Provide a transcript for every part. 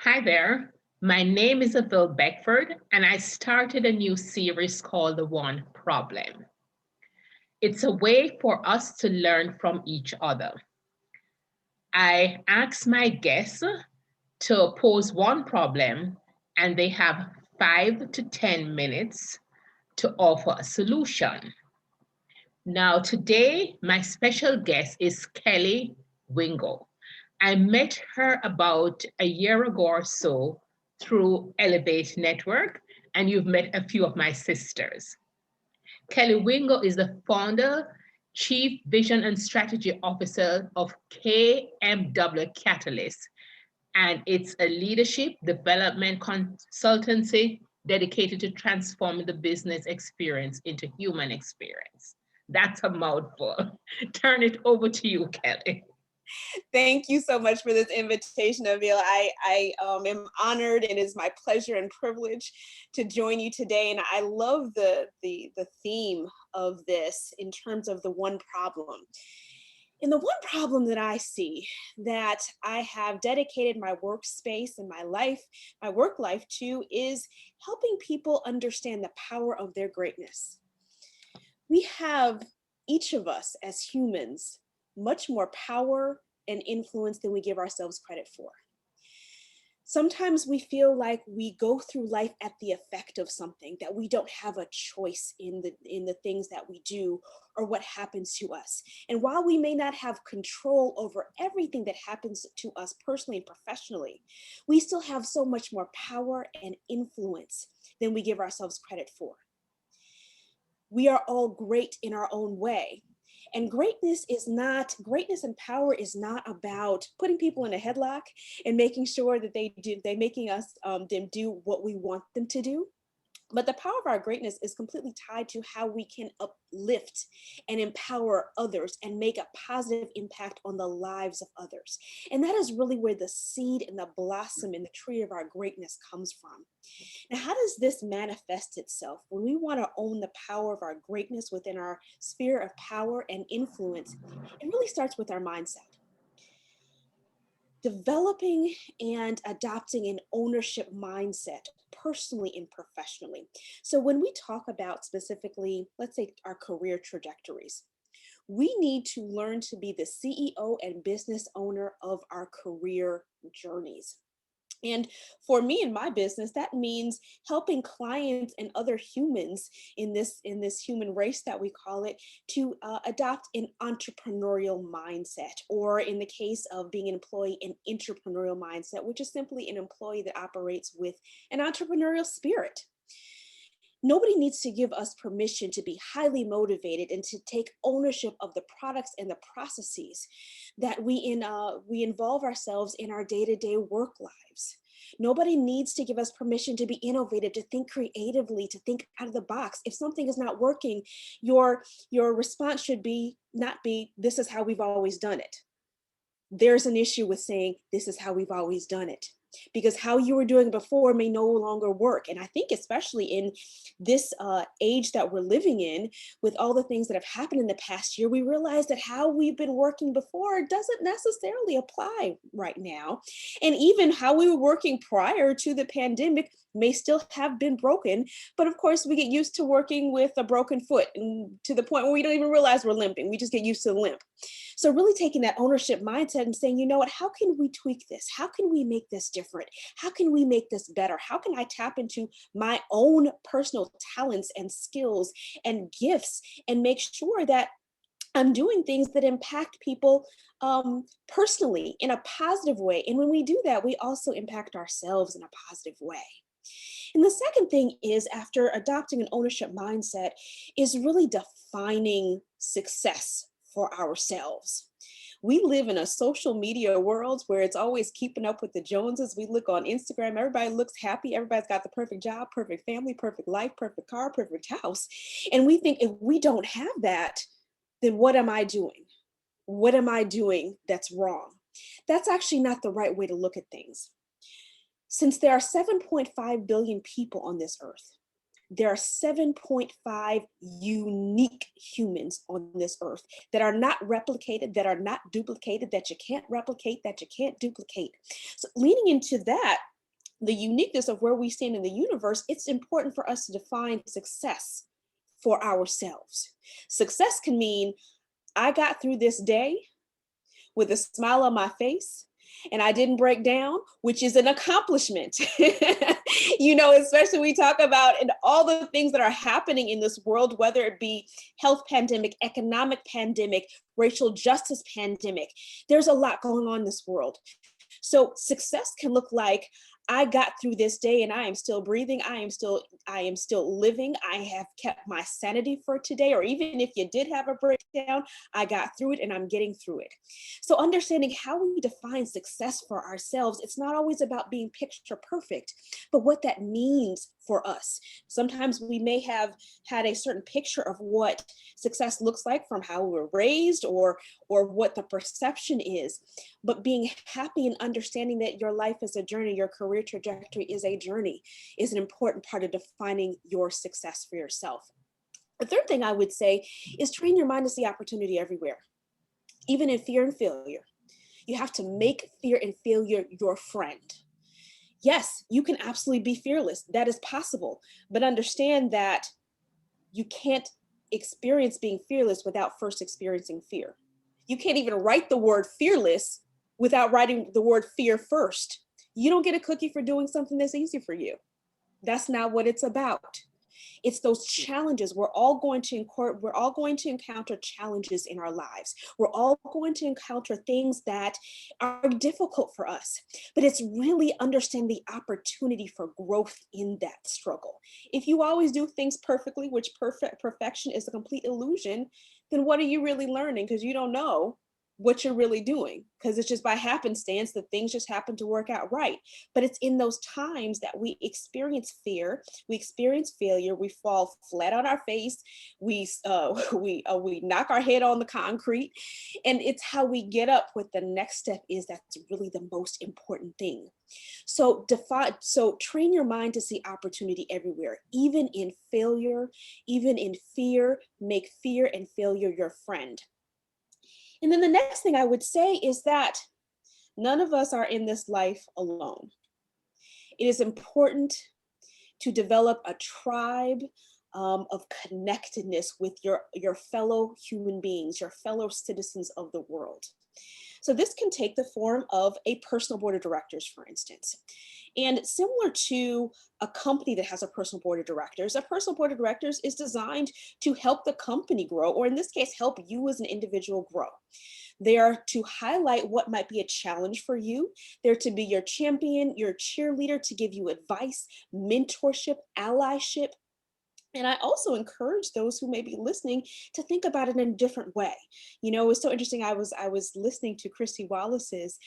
Hi there. My name is Avil Beckford, and I started a new series called The One Problem. It's a way for us to learn from each other. I ask my guests to pose one problem, and they have 5 to 10 minutes to offer a solution. Now, today, my special guest is Kelli Wingo. I met her about a year ago or so through Elevate Network, and you've met a few of my sisters. Kelli Wingo is the founder, Chief Vision and Strategy Officer of KMW Catalyst, and it's a leadership development consultancy dedicated to transforming the business experience into human experience. That's a mouthful. Turn it over to you, Kelli. Thank you so much for this invitation, Avil. I am honored, and it is my pleasure and privilege to join you today. And I love the theme of this in terms of the one problem. And the one problem that I see that I have dedicated my workspace and my life, my work life to, is helping people understand the power of their greatness. We have, each of us as humans, much more power and influence than we give ourselves credit for. Sometimes we feel like we go through life at the effect of something, that we don't have a choice in the things that we do or what happens to us. And while we may not have control over everything that happens to us personally and professionally, we still have so much more power and influence than we give ourselves credit for. We are all great in our own way. And greatness and power is not about putting people in a headlock and making sure that they're making us them do what we want them to do. But the power of our greatness is completely tied to how we can uplift and empower others and make a positive impact on the lives of others. And that is really where the seed and the blossom and the tree of our greatness comes from. Now, how does this manifest itself? When we want to own the power of our greatness within our sphere of power and influence, it really starts with our mindset. Developing and adopting an ownership mindset personally and professionally. So when we talk about specifically, let's say, our career trajectories, we need to learn to be the CEO and business owner of our career journeys. And for me in my business, that means helping clients and other humans in this human race that we call it to adopt an entrepreneurial mindset, or in the case of being an employee, an entrepreneurial mindset, which is simply an employee that operates with an entrepreneurial spirit. Nobody needs to give us permission to be highly motivated and to take ownership of the products and the processes that we involve ourselves in our day-to-day work lives. Nobody needs to give us permission to be innovative, to think creatively, to think out of the box. If something is not working, your response should not be, this is how we've always done it. There's an issue with saying, this is how we've always done it, because how you were doing it before may no longer work. And I think especially in this age that we're living in, with all the things that have happened in the past year, we realize that how we've been working before doesn't necessarily apply right now. And even how we were working prior to the pandemic may still have been broken. But of course, we get used to working with a broken foot, and to the point where we don't even realize we're limping. We just get used to the limp. So really taking that ownership mindset and saying, you know what, how can we tweak this? How can we make this different? How can we make this better? How can I tap into my own personal talents and skills and gifts and make sure that I'm doing things that impact people personally in a positive way? And when we do that, we also impact ourselves in a positive way. And the second thing is, after adopting an ownership mindset, is really defining success for ourselves. We live in a social media world where it's always keeping up with the Joneses. We look on Instagram, everybody looks happy. Everybody's got the perfect job, perfect family, perfect life, perfect car, perfect house. And we think if we don't have that, then what am I doing? What am I doing that's wrong? That's actually not the right way to look at things. Since there are 7.5 billion people on this earth, there are 7.5 unique humans on this earth that are not replicated, that are not duplicated, that you can't replicate, that you can't duplicate. So leaning into that, the uniqueness of where we stand in the universe, it's important for us to define success for ourselves. Success can mean I got through this day with a smile on my face and I didn't break down, which is an accomplishment. Especially we talk about and all the things that are happening in this world, whether it be health pandemic, economic pandemic, racial justice pandemic. There's a lot going on in this world. So success can look like I got through this day and I am still breathing. I am still living. I have kept my sanity for today. Or even if you did have a breakdown, I got through it and I'm getting through it. So understanding how we define success for ourselves, it's not always about being picture perfect, but what that means for us. Sometimes we may have had a certain picture of what success looks like from how we were raised or what the perception is. But being happy and understanding that your life is a journey, your career trajectory is a journey, is an important part of defining your success for yourself. The third thing I would say is train your mind to see opportunity everywhere, even in fear and failure. You have to make fear and failure your friend. Yes, you can absolutely be fearless. That is possible. But understand that you can't experience being fearless without first experiencing fear. You can't even write the word fearless without writing the word fear first. You don't get a cookie for doing something that's easy for you. That's not what it's about. It's those challenges. We're all going to encounter challenges in our lives. We're all going to encounter things that are difficult for us. But it's really understand the opportunity for growth in that struggle. If you always do things perfectly, which perfection is a complete illusion, then what are you really learning? Because you don't know what you're really doing, because it's just by happenstance that things just happen to work out right. But it's in those times that we experience fear, we experience failure, we fall flat on our face, we knock our head on the concrete, and it's how we get up with the next step is that's really the most important thing. So train your mind to see opportunity everywhere, even in failure, even in fear. Make fear and failure your friend. And then the next thing I would say is that none of us are in this life alone. It is important to develop a tribe of connectedness with your fellow human beings, your fellow citizens of the world. So this can take the form of a personal board of directors, for instance. And similar to a company that has a personal board of directors, a personal board of directors is designed to help the company grow, or in this case, help you as an individual grow. They are to highlight what might be a challenge for you. They're to be your champion, your cheerleader, to give you advice, mentorship, allyship. And I also encourage those who may be listening to think about it in a different way. It was so interesting. I was listening to Christy Wallace's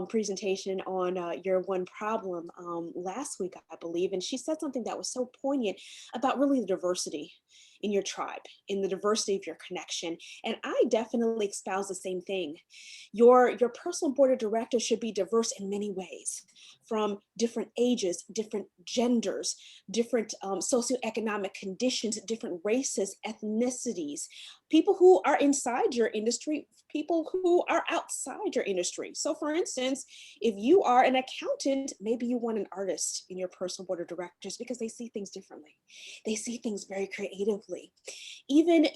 presentation on Your One Problem last week, I believe, and she said something that was so poignant about really the diversity in your tribe, in the diversity of your connection. And I definitely espouse the same thing. Your personal board of directors should be diverse in many ways, from different ages, different genders, different socioeconomic conditions, different races, ethnicities, people who are inside your industry, people who are outside your industry. So for instance, if you are an accountant, maybe you want an artist in your personal board of directors because they see things differently. They see things very creatively. Even,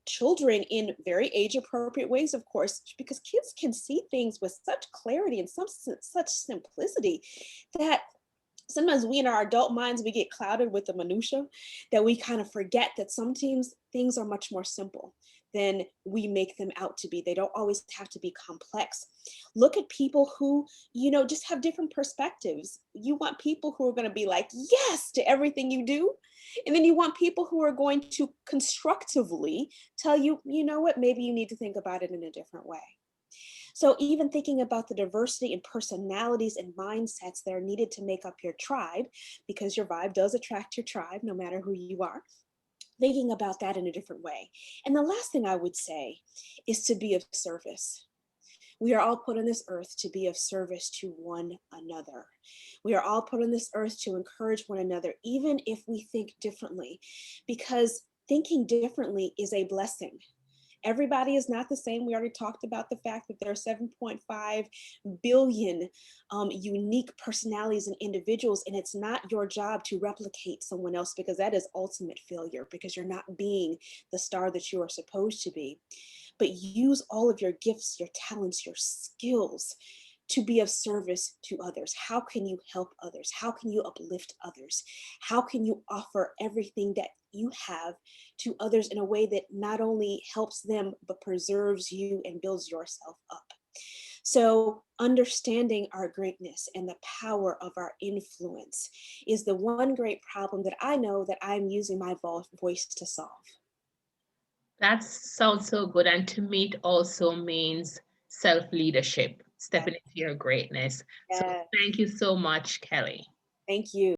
children in very age appropriate ways, of course, because kids can see things with such clarity and such simplicity that sometimes we in our adult minds, we get clouded with the minutia that we kind of forget that sometimes things are much more simple than we make them out to be. They don't always have to be complex. Look at people who, just have different perspectives. You want people who are going to be like, yes, to everything you do. And then you want people who are going to constructively tell you, you know what, maybe you need to think about it in a different way. So even thinking about the diversity in personalities and mindsets that are needed to make up your tribe, because your vibe does attract your tribe, no matter who you are, thinking about that in a different way. And the last thing I would say is to be of service. We are all put on this earth to be of service to one another. We are all put on this earth to encourage one another, even if we think differently, because thinking differently is a blessing. Everybody is not the same. We already talked about the fact that there are 7.5 billion unique personalities and individuals, and it's not your job to replicate someone else, because that is ultimate failure, because you're not being the star that you are supposed to be. But use all of your gifts, your talents, your skills to be of service to others. How can you help others? How can you uplift others? How can you offer everything that you have to others in a way that not only helps them, but preserves you and builds yourself up? So, understanding our greatness and the power of our influence is the one great problem that I know that I'm using my voice to solve. That sounds so good. And to me, it also means self-leadership, Yeah. stepping into your greatness. So Yeah. thank you so much, Kelli. Thank you.